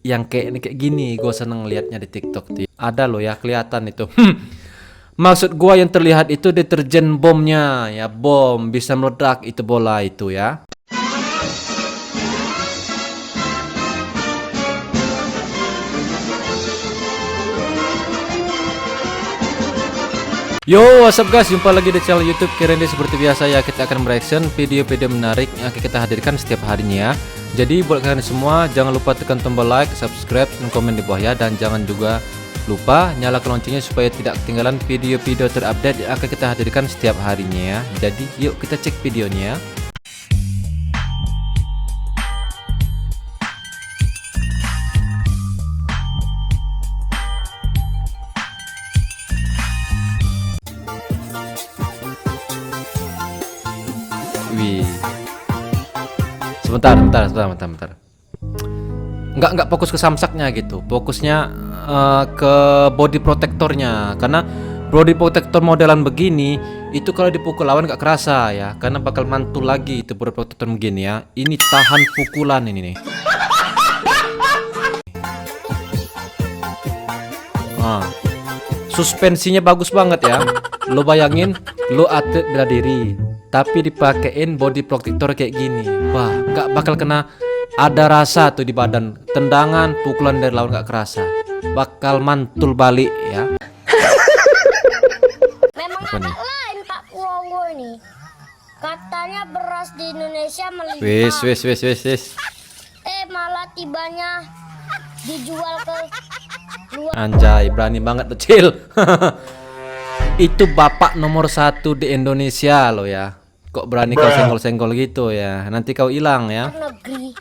Yang kayak gini gue seneng liatnya di TikTok tuh. Ada loh ya, kelihatan itu. Maksud gua yang terlihat itu deterjen bomnya ya, bom bisa meledak itu bola itu ya. Yo, what's up guys, jumpa lagi di channel YouTube Kirendi. Seperti biasa ya, kita akan mereaction video-video menarik yang akan kita hadirkan setiap harinya ya. Jadi buat kalian semua, jangan lupa tekan tombol like, subscribe, dan komen di bawah ya. Dan jangan juga lupa nyalakan loncengnya supaya tidak ketinggalan video-video terupdate yang akan kita hadirkan setiap harinya ya. Jadi yuk kita cek videonya. Wih. Sebentar. Nggak fokus ke samsaknya gitu. Fokusnya ke body protectornya. Karena body protector modelan begini itu kalau dipukul lawan nggak kerasa ya. Karena bakal mantul lagi itu body protector begini ya. Ini tahan pukulan ini nih. Suspensinya bagus banget ya. Lo bayangin, lo atlet bela diri tapi dipakein body protector kayak gini. Wah, nggak bakal kena ada rasa tuh di badan. Tendangan, pukulan dari lawan nggak kerasa. Bakal mantul balik ya. Memang agak lain Pak Purwowo ini. Katanya beras di Indonesia melimpah. Wis. Malah tibanya dijual ke luar. Anjay, berani banget tuh Cil. Itu bapak nomor 1 di Indonesia loh ya. Kok berani kau senggol-senggol gitu ya. Nanti kau hilang ya. Negeri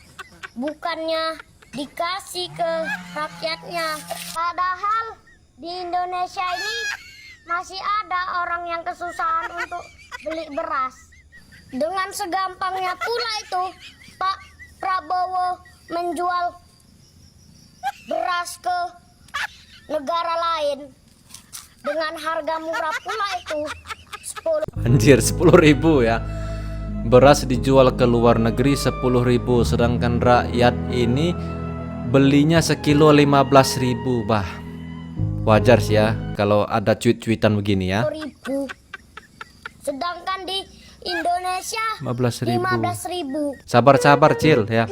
bukannya dikasih ke rakyatnya. Padahal di Indonesia ini masih ada orang yang kesusahan untuk beli beras. Dengan segampangnya pula itu Pak Prabowo menjual beras ke negara lain dengan harga murah pula itu 10. Anjir, 10.000 ya. Beras dijual ke luar negeri 10.000, sedangkan rakyat ini belinya sekilo 15.000. Bah, wajar sih ya kalau ada cuit-cuitan begini ya. 10.000. Sedangkan di Indonesia 15.000. Sabar Cil ya.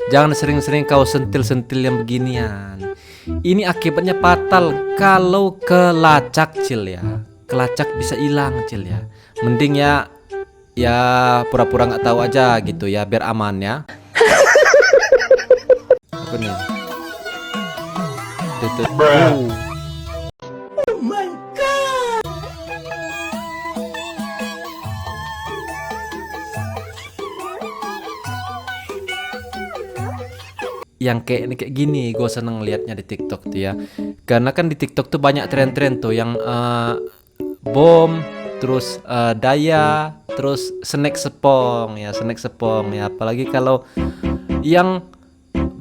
Jangan sering-sering kau sentil-sentil yang beginian. Ini akibatnya fatal kalau kelacak Cil ya. Kelacak bisa hilang Cil ya. Mending ya pura-pura nggak tahu aja gitu ya, biar aman ya. Apa nih? Oh my god. Yang kayak gini gue seneng liatnya di TikTok tuh ya. Karena kan di TikTok tuh banyak tren-tren tuh yang bom, terus daya, terus snack sepong ya, apalagi kalau yang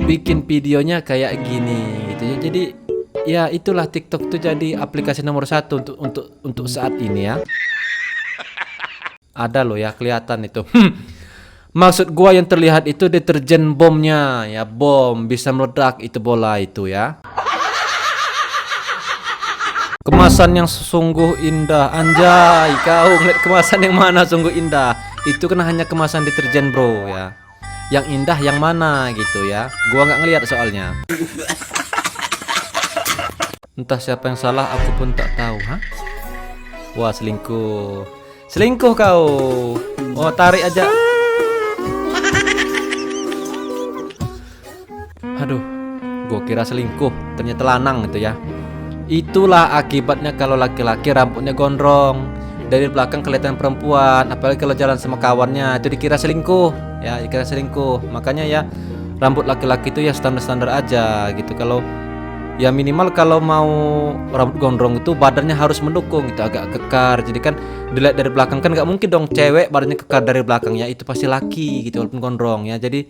bikin videonya kayak gini gitu ya. Jadi ya itulah, TikTok tuh jadi aplikasi nomor 1 untuk saat ini ya. Ada loh ya, kelihatan itu. Maksud gua yang terlihat itu deterjen bomnya ya, bom bisa meledak itu bola itu ya. Kemasan yang sungguh indah. Anjay, kau ngeliat kemasan yang mana sungguh indah? Itu kan hanya kemasan deterjen bro ya. Yang indah yang mana gitu ya. Gua nggak ngeliat soalnya. Entah siapa yang salah, aku pun tak tahu. Wah, selingkuh kau. Oh, tarik aja. Aduh, gua kira selingkuh, ternyata lanang gitu ya. Itulah akibatnya kalau laki-laki rambutnya gondrong, dari belakang kelihatan perempuan, apalagi kalau jalan sama kawannya itu dikira selingkuh ya, Makanya ya rambut laki-laki itu ya standar-standar aja gitu. Kalau ya minimal kalau mau rambut gondrong itu badannya harus mendukung gitu, agak kekar. Jadi kan dilihat dari belakang kan nggak mungkin dong cewek badannya kekar dari belakang ya, itu pasti laki gitu walaupun gondrong ya. Jadi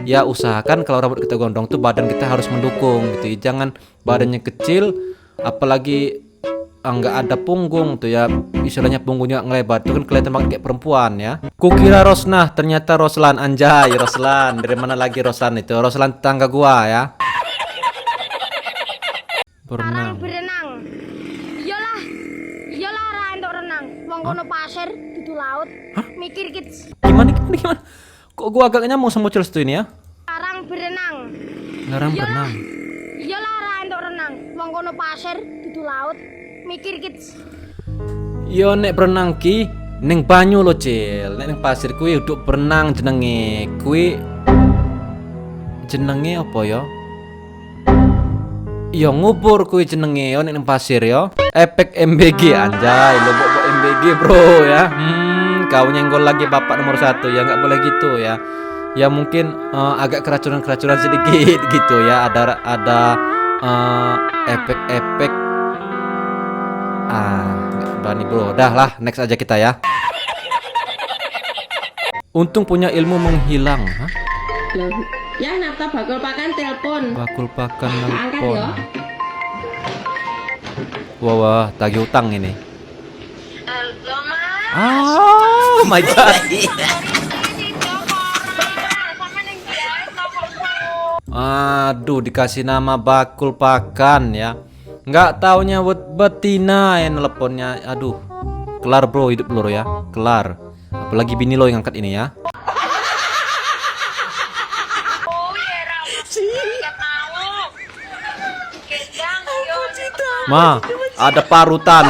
ya usahakan kalau rambut kita gondrong tuh badan kita harus mendukung gitu. Jangan badannya kecil, apalagi nggak ada punggung tuh ya, istilahnya punggungnya ngelebar, itu kan kelihatan banget kayak perempuan ya. Kukira Rosnah, ternyata Roslan. Anjay, Roslan. Dari mana lagi Roslan itu? Roslan tetangga gua ya. Berenang. berenang. Iyalah. Iyalah ra entuk renang. Wong kono pasir dudu laut. Mikir kids. Gimana? Kok gua agak nyambung sama Celstu ini ya? Larang berenang. Larang berenang. Iyalah ra entuk renang. Wong kono pasir dudu laut. Mikir kids. Yo nek berenang ki ning banyu lo Cil. Nek ning pasir kuwi uduk berenang jenenge. Kuwi jenenge apa ya? Yo ngubur kuwi jenenge yo nek ning pasir yo. Efek MBG anjay, lo bawa MBG bro ya. Kau nyenggol lagi bapak nomor 1 ya, nggak boleh gitu ya. Ya mungkin agak keracunan sedikit gitu ya. Ada efek-efek. Nggak berani bro. Dah lah, next aja kita ya. Untung punya ilmu menghilang. Hah? Loh, ya Nata bakul pakan telepon. Bakul pakan Angkat nelpon. ya. Wah, tagih utang ini. Halo, Mas. Oh my god. Aduh, dikasih nama bakul pakan ya. Nggak taunya betina yang teleponnya. Aduh, kelar bro hidup lo ya, kelar. Apalagi bini lo yang angkat ini ya. Ma, ada parutan.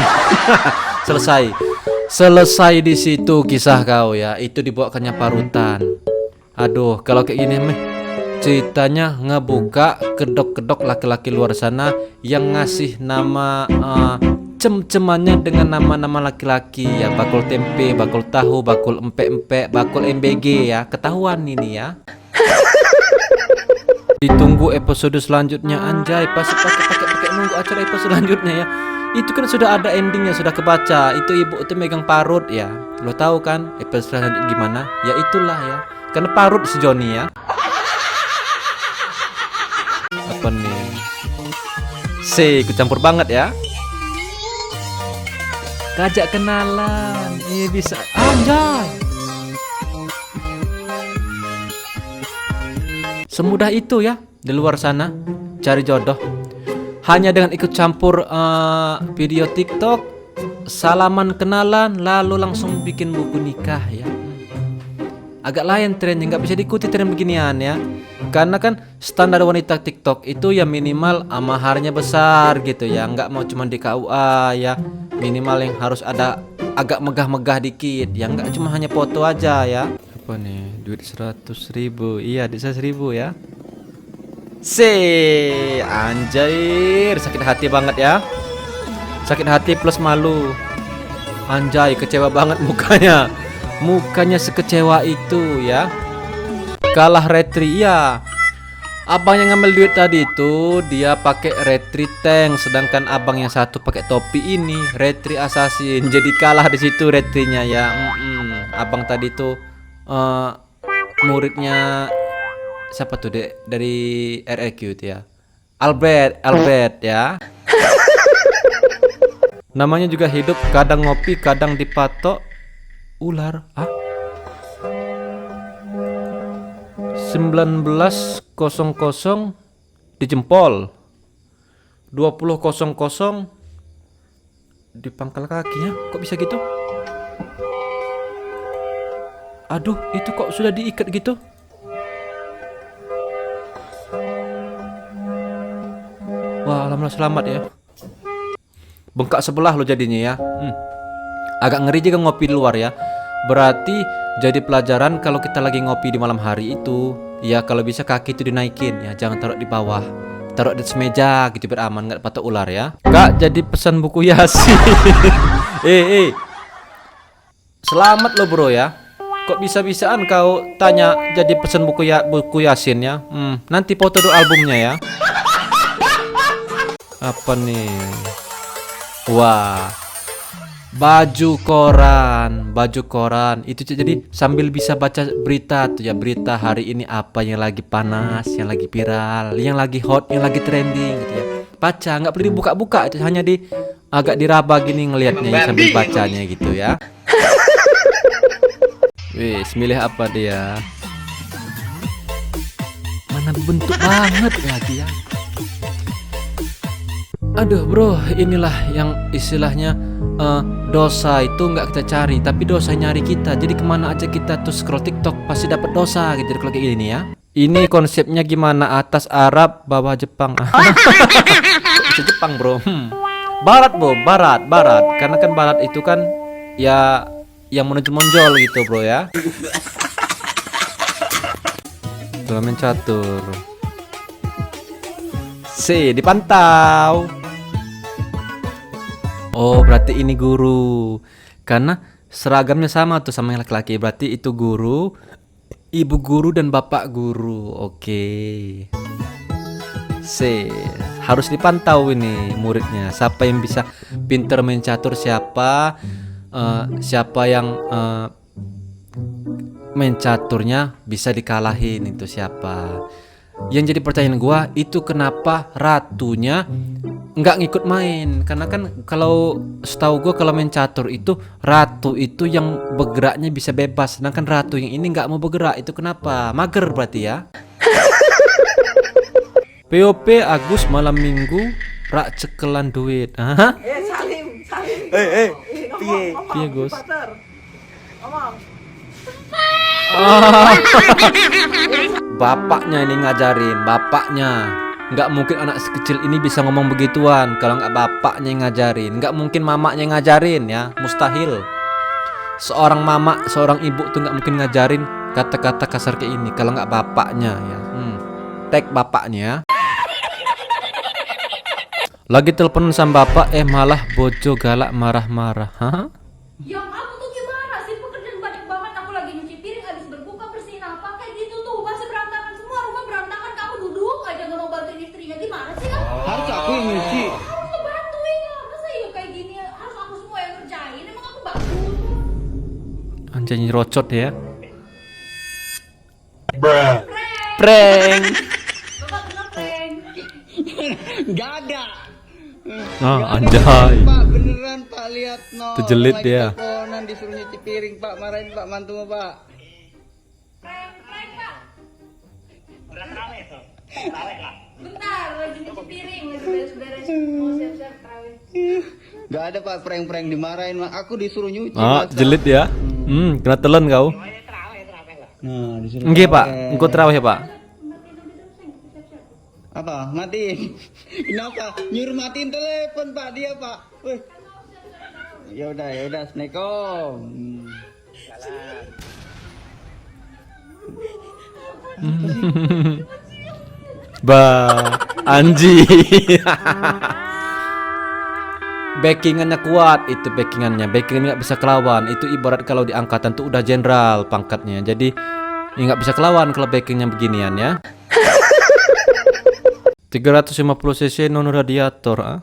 Selesai di situ kisah kau ya. Itu dibawakannya parutan. Aduh, kalau kayak gini meh ceritanya ngebuka kedok-kedok laki-laki luar sana yang ngasih nama cem-cemannya dengan nama-nama laki-laki ya. Bakul tempe, bakul tahu, bakul empek-empek, bakul MBG ya. Ketahuan ini ya. Ditunggu episode selanjutnya anjay. Pasti pakai nunggu acara episode selanjutnya ya. Itu kan sudah ada endingnya, sudah kebaca. Itu ibu itu megang parut ya. Lo tahu kan episode selanjutnya gimana? Ya itulah ya. Karena parut si Joni ya. Apa nih? Ikut campur banget ya. Kajak kenalan. Bisa anjay. Semudah itu ya di luar sana cari jodoh. Hanya dengan ikut campur video TikTok, salaman kenalan, lalu langsung bikin buku nikah ya. Agak lain trennya, nggak bisa diikuti tren beginian ya. Karena kan standar wanita TikTok itu ya minimal maharnya besar gitu ya. Nggak mau cuma di KUA ya. Minimal yang harus ada agak megah-megah dikit. Ya nggak cuma hanya foto aja ya. Apa nih? Duit 100.000. Iya, duit 100.000 ya. Anjir, sakit hati banget ya. Sakit hati plus malu. Anjay, kecewa banget mukanya. Mukanya sekecewa itu ya. Kalah retri ya. Abang yang ngambil duit tadi itu dia pakai retri tank, sedangkan abang yang satu pakai topi ini retri assassin. Jadi kalah di situ retrinya ya. Abang tadi tuh muridnya siapa tuh dari RRQ itu ya. Albert ya. Namanya juga hidup, kadang ngopi, kadang dipatok ular. 19.00 di jempol, 20.00 di pangkal kakinya. Kok bisa gitu? Aduh, itu kok sudah diikat gitu? Wah, alhamdulillah selamat ya. Bengkak sebelah lo jadinya ya. Agak ngeri juga ngopi di luar ya. Berarti jadi pelajaran kalau kita lagi ngopi di malam hari itu, ya kalau bisa kaki itu dinaikin ya, jangan taruh di bawah. Taruh di atas meja gitu biar aman, nggak patok ular ya. Kak, jadi pesan buku Yasin. Selamat lo bro ya. Kok bisa-bisaan kau tanya jadi pesan buku Yasin ya? Nanti foto dulu albumnya ya. Apa nih? Wah, baju koran itu jadi sambil bisa baca berita tuh ya, berita hari ini apa yang lagi panas, yang lagi viral, yang lagi hot, yang lagi trending gitu ya. Baca, nggak perlu dibuka-buka, hanya di agak diraba gini ngelihatnya ya, sambil bacanya gitu ya. Wih, milih apa dia? Mana bentuk banget lagi ya. Aduh bro, inilah yang istilahnya dosa itu nggak kita cari, tapi dosa nyari kita. Jadi kemana aja kita tuh scroll TikTok pasti dapat dosa gitu kalau kayak gini ya. Ini konsepnya gimana? Atas Arab, bawah Jepang. Bisa Jepang bro. Barat bro, barat. Karena kan barat itu kan ya yang menonjol gitu bro ya. Turnamen catur. C dipantau. Oh berarti ini guru. Karena seragamnya sama tuh sama yang laki-laki. Berarti itu guru, ibu guru dan bapak guru. Oke. C harus dipantau ini muridnya. Siapa yang bisa pinter main catur, siapa yang main caturnya bisa dikalahin, itu siapa. Yang jadi pertanyaan gua itu kenapa ratunya nggak ngikut main? Karena kan kalau setahu gua kalau main catur itu ratu itu yang bergeraknya bisa bebas, sedangkan ratu yang ini nggak mau bergerak. Itu kenapa? Mager berarti ya. POP Agus malam minggu rak cekelan duit. Hah? Salim. Piye Gus? Bapaknya ini ngajarin, bapaknya. Nggak mungkin anak sekecil ini bisa ngomong begituan kalau nggak bapaknya yang ngajarin. Nggak mungkin mamanya yang ngajarin ya, mustahil. Seorang mama, seorang ibu tuh nggak mungkin ngajarin kata-kata kasar kayak ini kalau nggak bapaknya ya. Tag bapaknya. Lagi telepon sama bapak, malah bojo galak marah-marah. Hah? Yang aku tuh gimana sih, pekerjaan banyak banget, aku lagi nyuci piring, habis berbuka bersihin apa kayak gitu tuh, masih berantakan semua, rumah berantakan, kamu duduk aja nggak mau bantuin istrinya, gimana sih kamu? Harus aku yang nyuci. Harus ngebantuin lah, masa iya kayak gini harus aku semua yang ngerjain, emang aku bantu? Anjay rocot ya. Prank! Prank. Bapak kena prank. Gak ada. Anjay. Pak beneran Pak, lihat no. Itu jelid Lagi dia. teleponan disuruh nyuci piring Pak, marahin Pak mantu Pak. Prank pak. Bentar, lagi nyuci piring, lagi beres-beres, mau siap-siap terawih. Gak ada Pak prank-prank, dimarahin Pak. Aku disuruh nyuci. Ah, masa. jelid ya. Kena telan kau. Nah, disuruh. Nggih, Pak. Engko terawih ya, Pak. Apa? Matiin. Kenapa? Nyuruh matiin telepon Pak dia Pak. Wih. Ya udah, Assalamualaikum. Anji. Backingannya kuat, itu backingannya nggak bisa kelawan. Itu ibarat kalau di angkatan tuh udah jenderal pangkatnya. Jadi nggak bisa kelawan kalau backingnya beginian ya. 350 cc non radiator.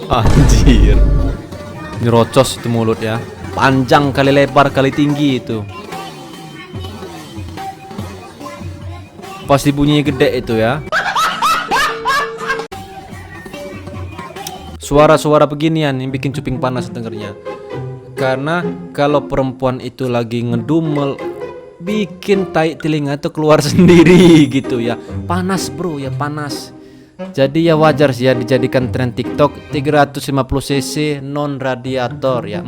Anjir, nyerocos itu mulut ya, panjang kali lebar kali tinggi itu. Pasti bunyinya gede itu ya. Suara-suara beginian yang bikin cuping panas dengernya. Karena kalau perempuan itu lagi ngedumel, bikin tai telinga itu keluar sendiri gitu ya. Panas bro ya, panas. Jadi ya wajar sih ya dijadikan tren TikTok 350 cc non radiator ya.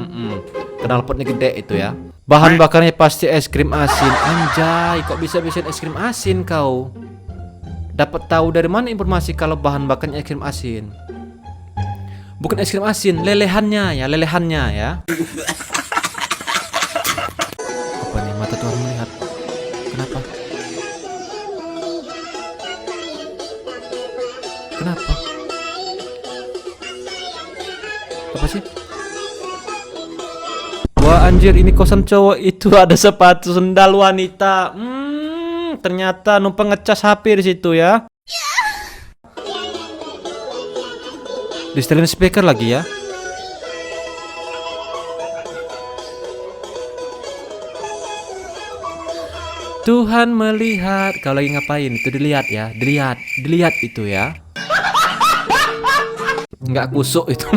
Knalpotnya gede itu ya. Bahan bakarnya pasti es krim asin. Anjay, kok bisa bikin es krim asin kau? Dapat tahu dari mana informasi kalau bahan bakarnya es krim asin? Bukan es krim asin, lelehannya ya, lelehannya ya. Apa nih, mata Tuhan melihat? Kenapa? Kenapa? Apa sih? Wah anjir, ini kosan cowok itu ada sepatu sendal wanita. Ternyata numpang ngecas HP di situ ya. Di setelin speaker lagi ya. Tuhan melihat. Kalau lagi ngapain itu dilihat ya, dilihat itu ya. Nggak kusuk itu.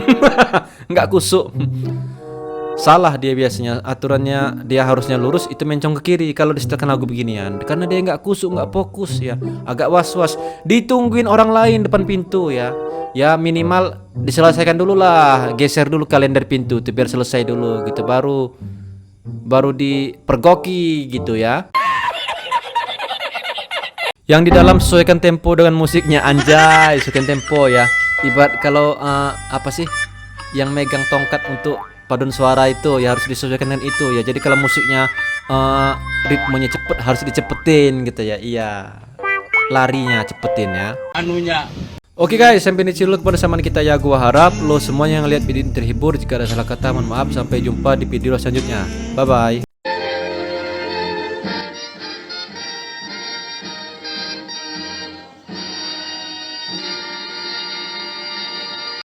Nggak kusuk. salah dia biasanya. Aturannya dia harusnya lurus, itu mencong ke kiri kalau disetelkan lagu beginian. Karena dia nggak kusuk, nggak fokus ya, agak was-was. Ditungguin orang lain depan pintu ya. Ya minimal diselesaikan dulu lah, geser dulu kalender pintu tuh biar selesai dulu gitu, baru dipergoki gitu ya. Yang di dalam sesuaikan tempo dengan musiknya, anjay, sesuaikan tempo ya. Ibarat kalau apa sih yang megang tongkat untuk paduan suara itu ya harus disesuaikan dengan itu ya. Jadi kalau musiknya ritmenya cepet harus dicepetin gitu ya. Iya, larinya cepetin ya. Oke guys, sampai di sini dulu kebersamaan kita ya. Gua harap lo semuanya yang lihat video ini terhibur. Jika ada salah kata mohon maaf. Sampai jumpa di video selanjutnya. Bye bye.